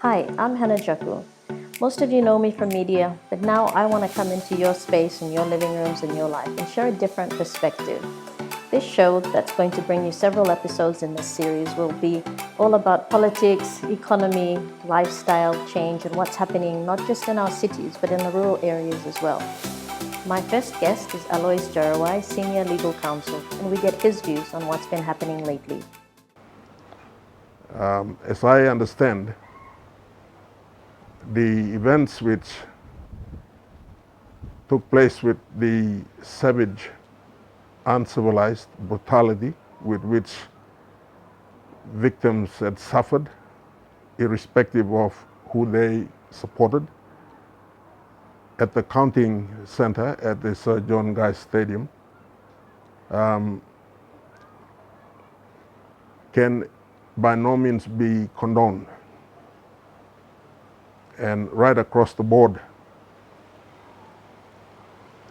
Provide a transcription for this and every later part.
Hi, I'm Hennah. Most of you know me from media, but now I want to come into your space and your living rooms and your life and share a different perspective. This show that's going to bring you several episodes in this series will be all about politics, economy, lifestyle change, and what's happening not just in our cities, but in the rural areas as well. My first guest is Alois Jerewai, Senior Legal Counsel, and we get his views on what's been happening lately. As I understand, the events which took place with the savage, uncivilized brutality with which victims had suffered, irrespective of who they supported, at the counting center at the Sir John Guy Stadium, can by no means be condoned. And right across the board,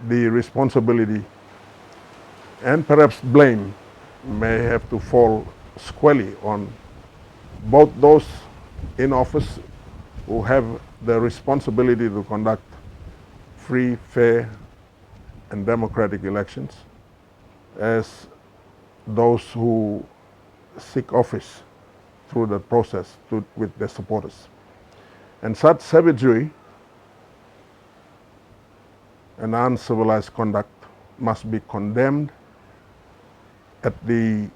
the responsibility and perhaps blame may have to fall squarely on both those in office who have the responsibility to conduct free, fair, and democratic elections, as those who seek office through that process with their supporters. And such savagery and uncivilized conduct must be condemned at the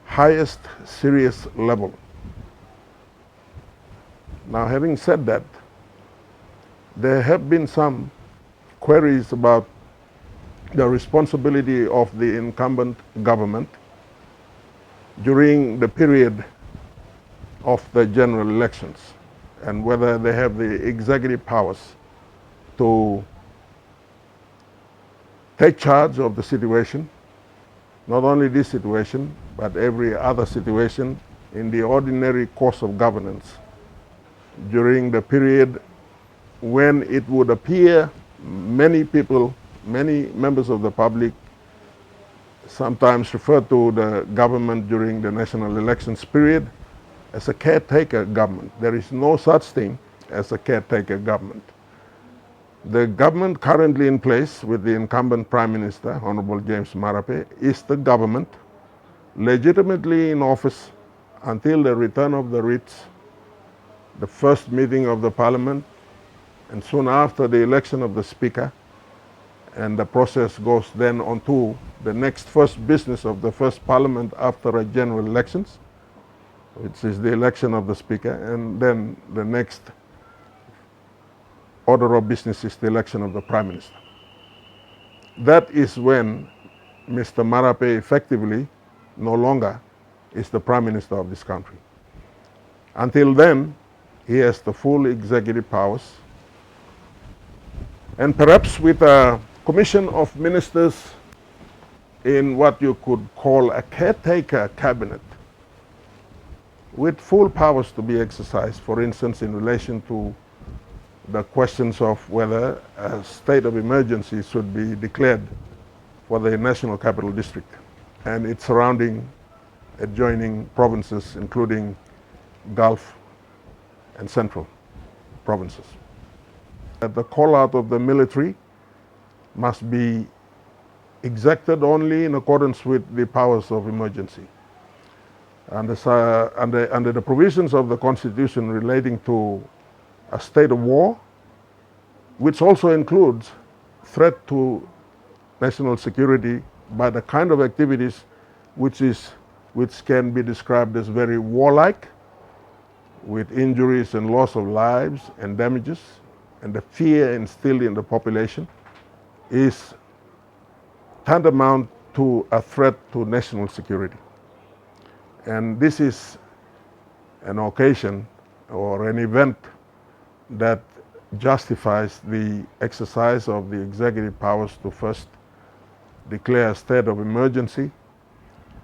highest serious level. Now, having said that, there have been some queries about the responsibility of the incumbent government during the period of the general elections, and whether they have the executive powers to take charge of the situation, not only this situation, but every other situation in the ordinary course of governance during the period when it would appear many people, many members of the public sometimes refer to the government during the national elections period as a caretaker government. There is no such thing as a caretaker government. The government currently in place with the incumbent Prime Minister, Honorable James Marape, is the government legitimately in office until the return of the writs, the first meeting of the Parliament, and soon after the election of the Speaker, and the process goes then on to the next first business of the first Parliament after a general elections, which is the election of the Speaker, and then the next order of business is the election of the Prime Minister. That is when Mr. Marape effectively no longer is the Prime Minister of this country. Until then, he has the full executive powers, and perhaps with a commission of ministers in what you could call a caretaker cabinet, with full powers to be exercised, for instance, in relation to the questions of whether a state of emergency should be declared for the National Capital District and its surrounding adjoining provinces, including Gulf and Central provinces. The call out of the military must be exacted only in accordance with the powers of emergency. Under the provisions of the Constitution relating to a state of war, which also includes threat to national security by the kind of activities which can be described as very warlike, with injuries and loss of lives and damages, and the fear instilled in the population, is tantamount to a threat to national security. And this is an occasion or an event that justifies the exercise of the executive powers to first declare a state of emergency.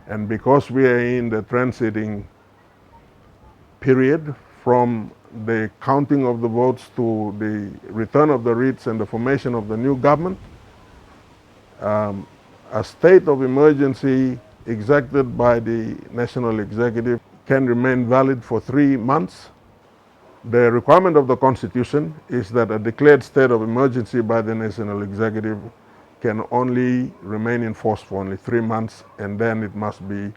And because we are in the transiting period from the counting of the votes to the return of the writs and the formation of the new government, a state of emergency exacted by the national executive can remain valid for 3 months The requirement of the Constitution is that a declared state of emergency by the National Executive can only remain in force for only 3 months, and then it must be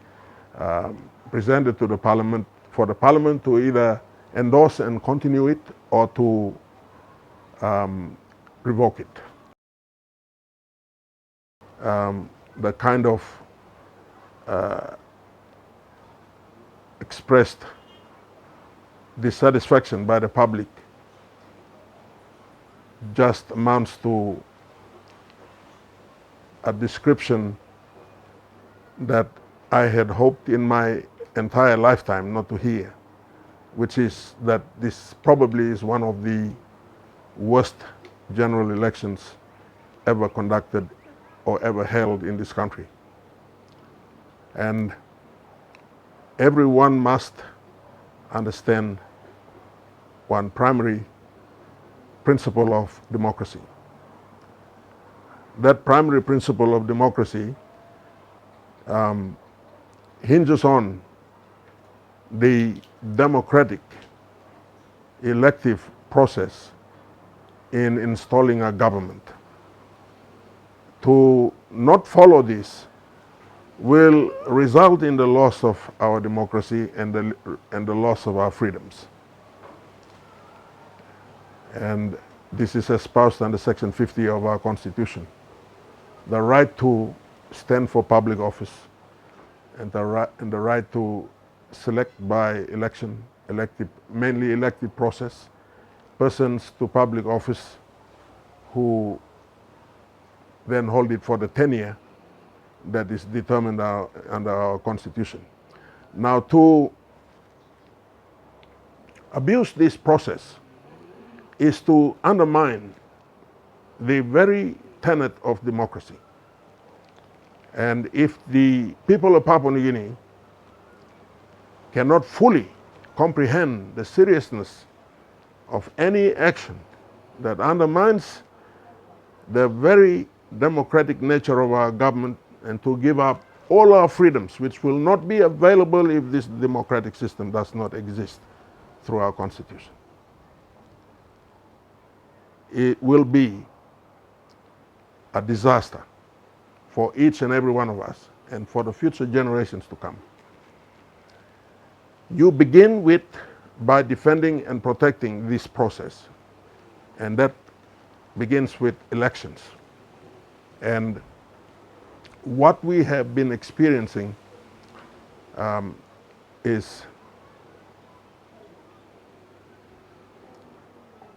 presented to the Parliament for the Parliament to either endorse and continue it or to revoke it. The kind of expressed dissatisfaction by the public just amounts to a description that I had hoped in my entire lifetime not to hear, which is that this probably is one of the worst general elections ever conducted or ever held in this country. And everyone must understand one primary principle of democracy. That primary principle of democracy hinges on the democratic elective process in installing a government. To not follow this will result in the loss of our democracy and the loss of our freedoms. And this is espoused under Section 50 of our Constitution. The right to stand for public office and the right to select by election, mainly elective process, persons to public office who then hold it for the tenure that is determined under our Constitution. Now, to abuse this process is to undermine the very tenet of democracy. And if the people of Papua New Guinea cannot fully comprehend the seriousness of any action that undermines the very democratic nature of our government and to give up all our freedoms, which will not be available if this democratic system does not exist through our Constitution, it will be a disaster for each and every one of us and for the future generations to come. You begin by defending and protecting this process, and that begins with elections. And what we have been experiencing is,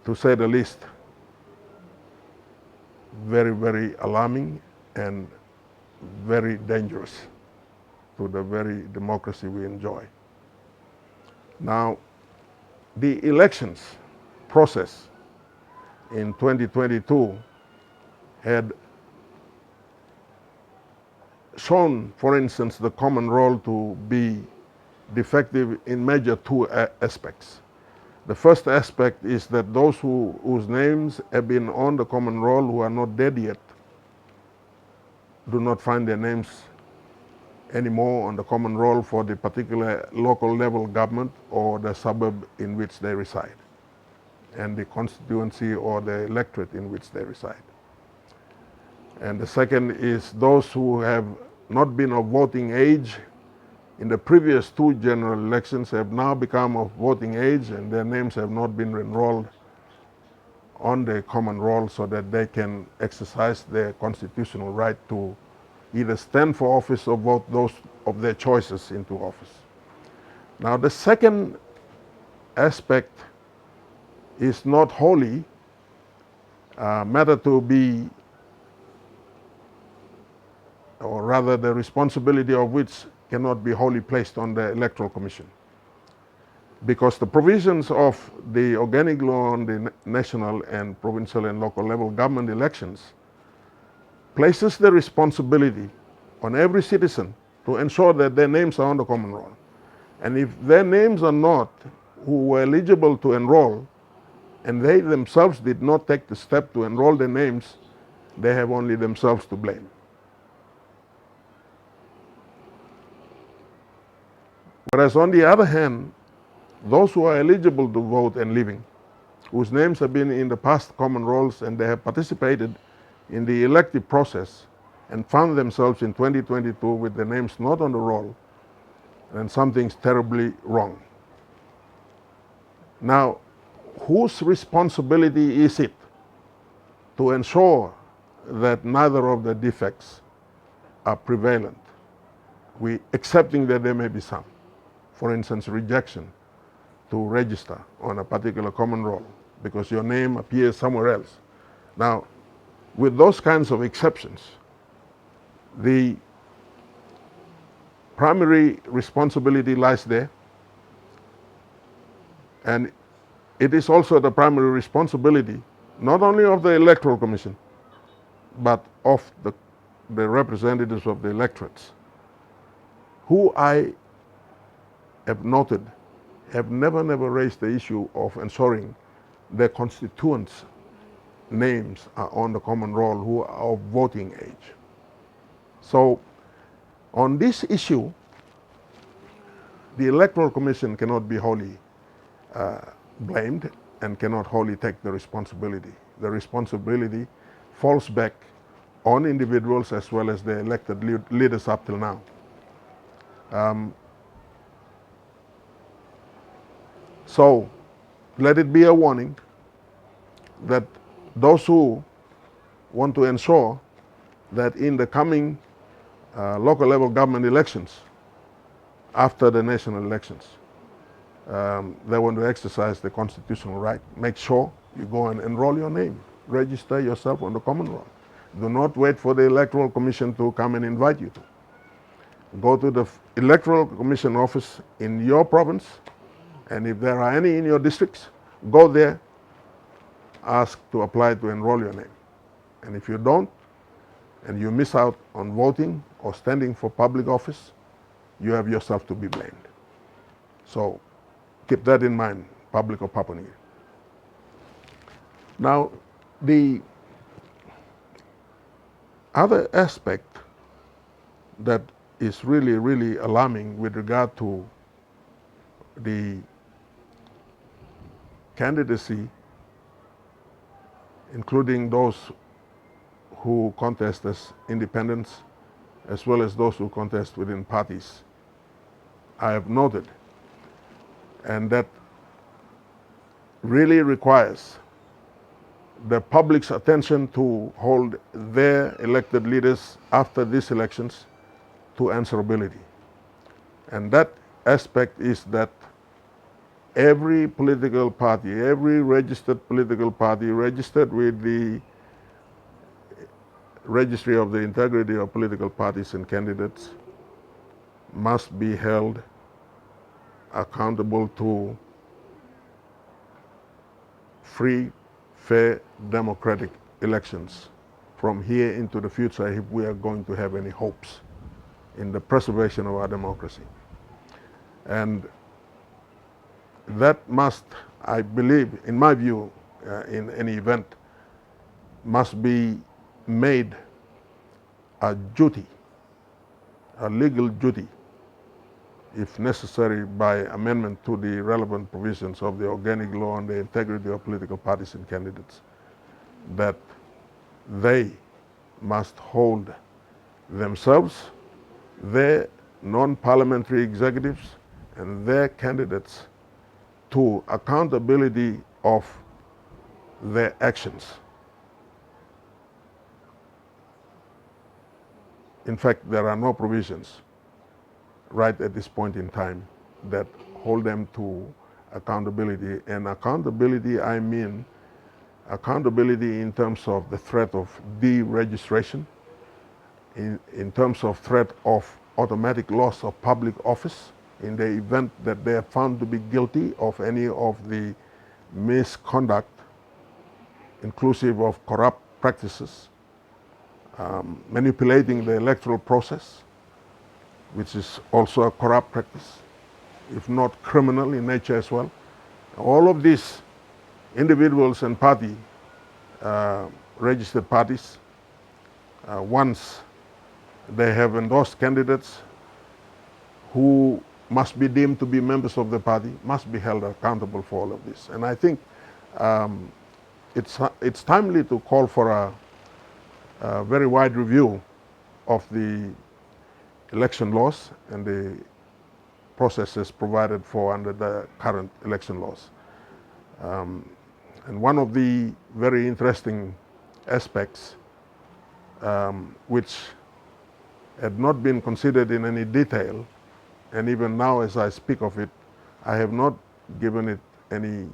to say the least, very, very alarming and very dangerous to the very democracy we enjoy. Now, the elections process in 2022 had shown, for instance, the common roll to be defective in major two aspects. The first aspect is that those whose names have been on the common roll who are not dead yet do not find their names anymore on the common roll for the particular local level government or the suburb in which they reside, and the constituency or the electorate in which they reside. And the second is those who have not been of voting age in the previous two general elections have now become of voting age, and their names have not been enrolled on the common roll so that they can exercise their constitutional right to either stand for office or vote those of their choices into office. Now, the second aspect is not wholly a matter to be, or rather the responsibility of which cannot be wholly placed on the Electoral Commission, because the provisions of the organic law on the national and provincial and local level government elections places the responsibility on every citizen to ensure that their names are on the common roll. And if their names are not, who were eligible to enroll, and they themselves did not take the step to enroll their names, they have only themselves to blame. Whereas on the other hand, those who are eligible to vote and living, whose names have been in the past common rolls and they have participated in the elective process and found themselves in 2022 with their names not on the roll, then something's terribly wrong. Now, whose responsibility is it to ensure that neither of the defects are prevalent? We accepting that there may be some, for instance, rejection to register on a particular common roll because your name appears somewhere else. Now, with those kinds of exceptions, the primary responsibility lies there, and it is also the primary responsibility not only of the Electoral Commission, but of the representatives of the electorates, who I have noted have never raised the issue of ensuring their constituents' names are on the common roll who are of voting age. So on this issue, the Electoral Commission cannot be wholly blamed and cannot wholly take the responsibility. The responsibility falls back on individuals as well as the elected leaders up till now. So let it be a warning that those who want to ensure that in the coming local level government elections, after the national elections, they want to exercise the constitutional right, make sure you go and enroll your name, register yourself on the common roll. Do not wait for the Electoral Commission to come and invite you to. Go to the Electoral Commission office in your province, and if there are any in your districts, go there, ask to apply to enroll your name. And if you don't, and you miss out on voting or standing for public office, you have yourself to be blamed. So keep that in mind, public of Papua New Guinea. Now, the other aspect that is really alarming with regard to the candidacy, including those who contest as independents, as well as those who contest within parties, I have noted, and that really requires the public's attention to hold their elected leaders after these elections to answerability. And that aspect is that every political party, every registered political party registered with the Registry of the Integrity of Political Parties and Candidates must be held accountable to free, fair, democratic elections from here into the future if we are going to have any hopes in the preservation of our democracy. And that must, I believe, in my view, in any event, must be made a duty, a legal duty, if necessary by amendment to the relevant provisions of the organic law on the integrity of political parties and candidates, that they must hold themselves, their non-parliamentary executives, and their candidates to accountability of their actions. In fact, there are no provisions right at this point in time that hold them to accountability. And accountability, I mean accountability in terms of the threat of deregistration, in terms of threat of automatic loss of public office in the event that they are found to be guilty of any of the misconduct, inclusive of corrupt practices, manipulating the electoral process, which is also a corrupt practice, if not criminal in nature as well. All of these individuals and party, registered parties, once they have endorsed candidates who must be deemed to be members of the party, must be held accountable for all of this. And I think it's timely to call for a very wide review of the election laws and the processes provided for under the current election laws. And one of the very interesting aspects which had not been considered in any detail, and even now as I speak of it, I have not given it any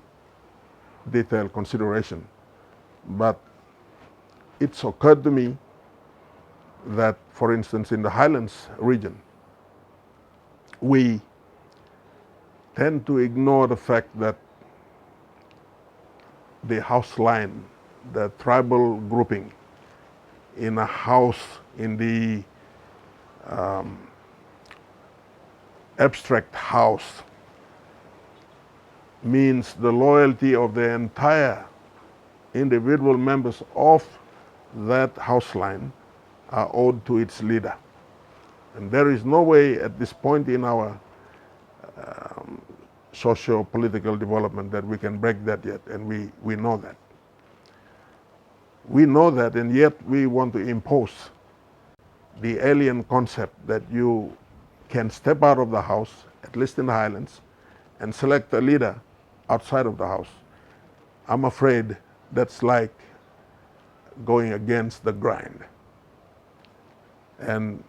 detailed consideration. But it's occurred to me that, for instance, in the Highlands region, we tend to ignore the fact that the house line, the tribal grouping in a house in the abstract house means the loyalty of the entire individual members of that house line are owed to its leader. And there is no way at this point in our socio-political development that we can break that yet, and we know that. We know that, and yet we want to impose the alien concept that you can step out of the house, at least in the Highlands, and select a leader outside of the house. I'm afraid that's like going against the grind. And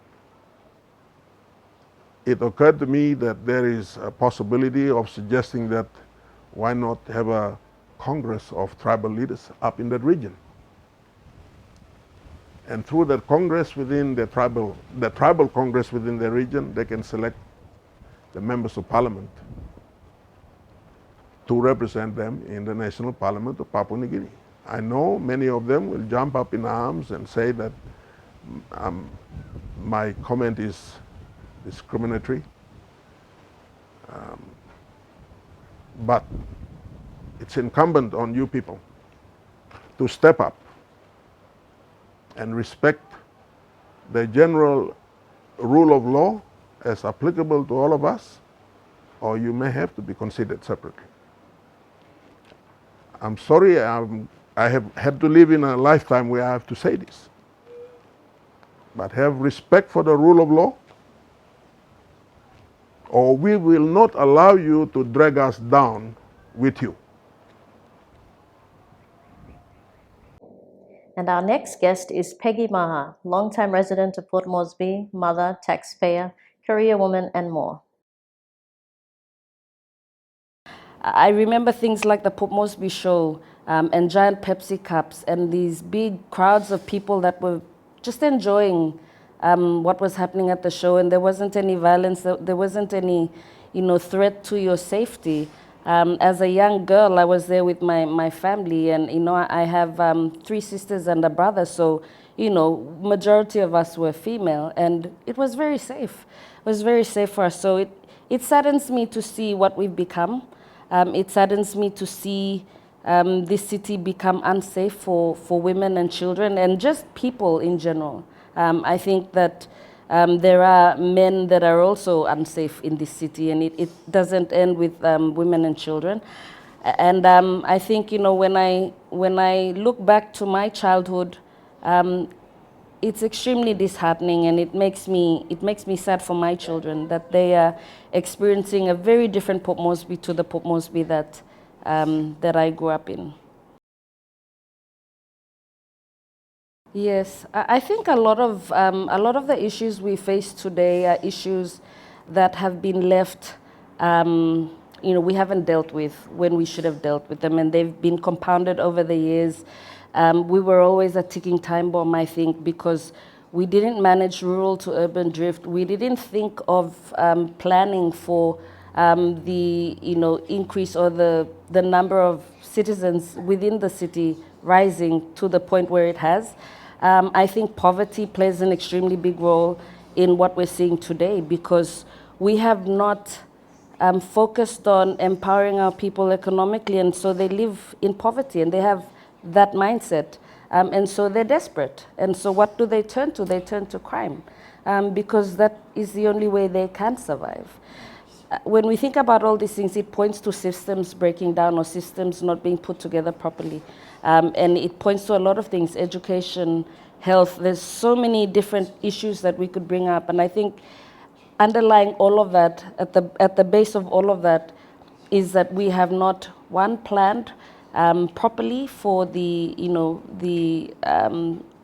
it occurred to me that there is a possibility of suggesting that why not have a Congress of tribal leaders up in that region? And through that Congress within the tribal Congress within the region, they can select the members of parliament to represent them in the national parliament of Papua New Guinea. I know many of them will jump up in arms and say that my comment is discriminatory. But it's incumbent on you people to step up and respect the general rule of law as applicable to all of us, or you may have to be considered separately. I'm sorry, I have had to live in a lifetime where I have to say this. But have respect for the rule of law, or we will not allow you to drag us down with you. And our next guest is Peggy Maha, longtime resident of Port Moresby, mother, taxpayer, career woman, and more. I remember things like the Port Moresby show and giant Pepsi cups and these big crowds of people that were just enjoying what was happening at the show, and there wasn't any violence, there wasn't any, threat to your safety. As a young girl, I was there with my family, and I have 3 sisters and a brother, so majority of us were female, and it was very safe. It was very safe for us. So it saddens me to see what we've become. It saddens me to see this city become unsafe for women and children and just people in general. I think that there are men that are also unsafe in this city, and it doesn't end with women and children. And I think when I look back to my childhood, it's extremely disheartening, and it makes me sad for my children that they are experiencing a very different Port Moresby to the Port Moresby that I grew up in. Yes, I think a lot of the issues we face today are issues that have been left, we haven't dealt with when we should have dealt with them, and they've been compounded over the years. We were always a ticking time bomb, I think, because we didn't manage rural to urban drift. We didn't think of planning for the increase or the number of citizens within the city rising to the point where it has. I think poverty plays an extremely big role in what we're seeing today, because we have not focused on empowering our people economically, and so they live in poverty and they have that mindset, and so they're desperate. And so what do they turn to? They turn to crime, because that is the only way they can survive. when we think about all these things, it points to systems breaking down or systems not being put together properly. And it points to a lot of things, education, health. There's so many different issues that we could bring up. And I think underlying all of that, at the base of all of that, is that we have not, one, planned properly for the,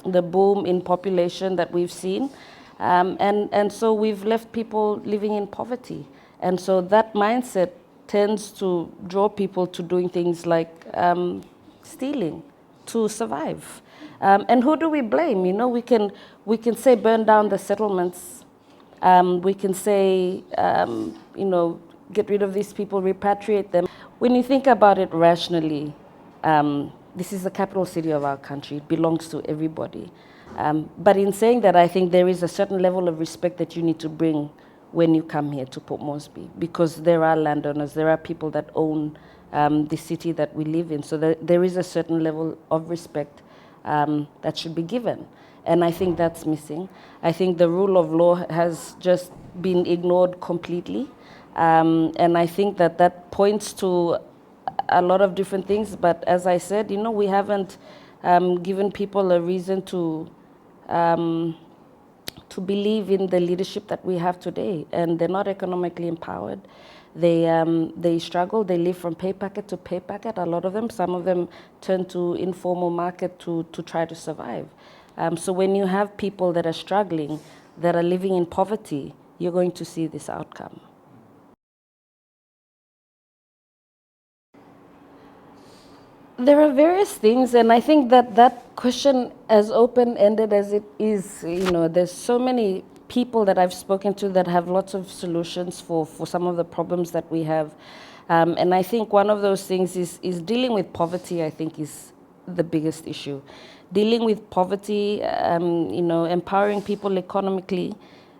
the boom in population that we've seen. And so we've left people living in poverty. And so that mindset tends to draw people to doing things like stealing to survive. And who do we blame? We can say burn down the settlements. We can say, get rid of these people, repatriate them. When you think about it rationally, this is the capital city of our country. It belongs to everybody. But in saying that, I think there is a certain level of respect that you need to bring when you come here to Port Moresby, because there are landowners, there are people that own the city that we live in. So there is a certain level of respect that should be given. And I think that's missing. I think the rule of law has just been ignored completely. And I think that points to a lot of different things. But as I said, we haven't given people a reason to believe in the leadership that we have today. And they're not economically empowered. They struggle. They live from pay packet to pay packet, a lot of them. Some of them turn to informal market to try to survive. So when you have people that are struggling, that are living in poverty, you're going to see this outcome. There are various things, and I think that question, as open-ended as it is, there's so many people that I've spoken to that have lots of solutions for some of the problems that we have. And I think one of those things is dealing with poverty, I think, is the biggest issue. Dealing with poverty, empowering people economically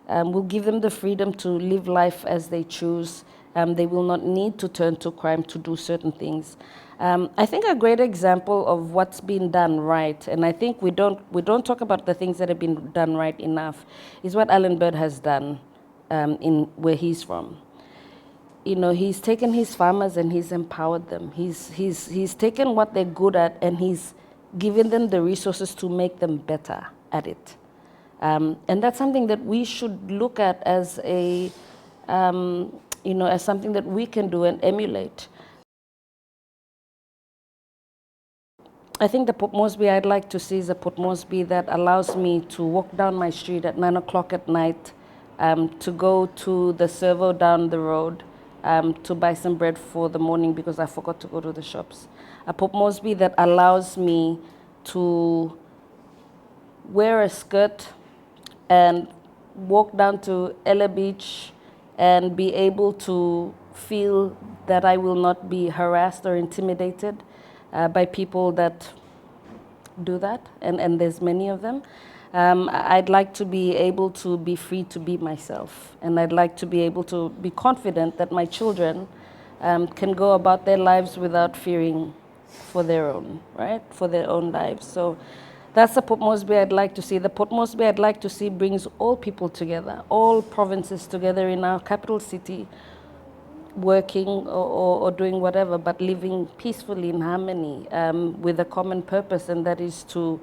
will give them the freedom to live life as they choose. They will not need to turn to crime to do certain things. I think a great example of what's been done right, and I think we don't talk about the things that have been done right enough, is what Alan Bird has done in where he's from. He's taken his farmers and he's empowered them. He's taken what they're good at and he's given them the resources to make them better at it. And that's something that we should look at as as something that we can do and emulate. I think the Port Moresby I'd like to see is a Port Moresby that allows me to walk down my street at 9 o'clock at night, to go to the servo down the road, to buy some bread for the morning because I forgot to go to the shops. A Port Moresby that allows me to wear a skirt and walk down to Ella Beach and be able to feel that I will not be harassed or intimidated by people that do that, and there's many of them. I'd like to be able to be free to be myself, and I'd like to be able to be confident that my children can go about their lives without fearing for their own, right? For their own lives. So that's the Port Moresby I'd like to see. The Port Moresby I'd like to see brings all people together, all provinces together in our capital city, working or doing whatever, but living peacefully in harmony with a common purpose, and that is to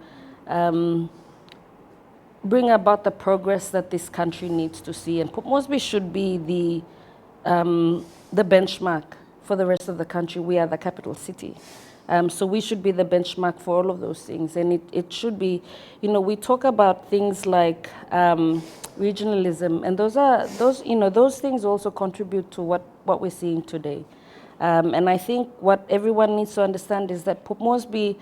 bring about the progress that this country needs to see. And Port Moresby should be the benchmark for the rest of the country. We are the capital city. So we should be the benchmark for all of those things. And it should be, we talk about things like regionalism, and those things also contribute to what we're seeing today. And I think what everyone needs to understand is that Port Moresby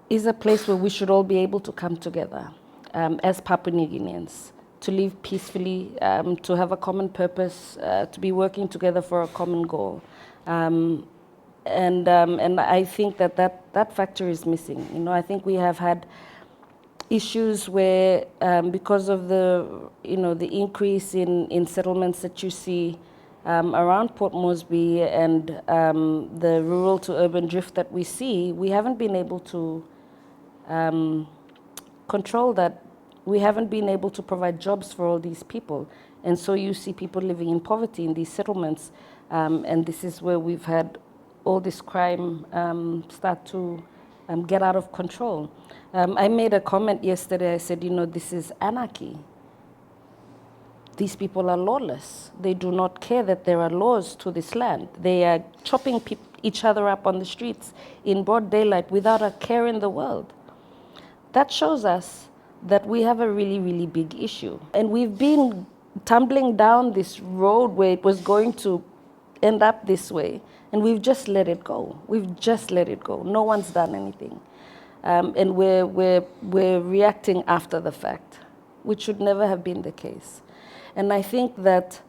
is a place where we should all be able to come together as Papua New Guineans, to live peacefully, to have a common purpose, to be working together for a common goal. And I think that factor is missing. I think we have had issues where, because of the increase in settlements that you see around Port Moresby and the rural to urban drift that we see, we haven't been able to control that. We haven't been able to provide jobs for all these people. And so you see people living in poverty in these settlements. And this is where we've had all this crime start to get out of control. I made a comment yesterday. I said, this is anarchy. These people are lawless. They do not care that there are laws to this land. They are chopping each other up on the streets in broad daylight without a care in the world. That shows us that we have a really, really big issue. And we've been tumbling down this road where it was going to end up this way, and we've just let it go. We've just let it go. No one's done anything. And we're reacting after the fact, which should never have been the case. And I think that,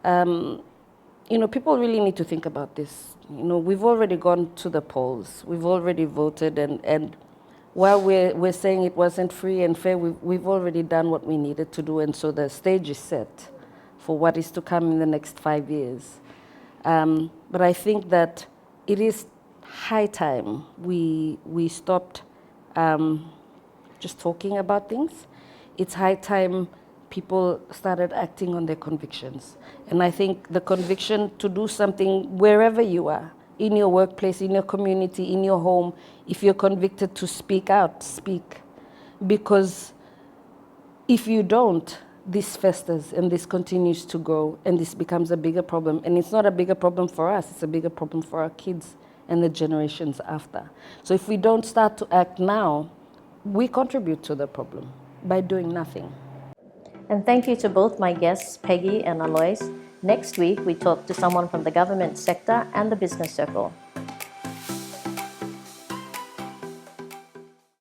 people really need to think about this. We've already gone to the polls. We've already voted. And while we're saying it wasn't free and fair, we've already done what we needed to do. And so the stage is set for what is to come in the next 5 years. But I think that it is high time we stopped just talking about things. It's high time people started acting on their convictions. And I think the conviction to do something wherever you are, in your workplace, in your community, in your home, if you're convicted to speak out, speak. Because if you don't, this festers and this continues to grow and this becomes a bigger problem. And it's not a bigger problem for us, it's a bigger problem for our kids and the generations after. So if we don't start to act now, we contribute to the problem by doing nothing. And thank you to both my guests, Peggy and Alois. Next week, we talk to someone from the government sector and the business circle.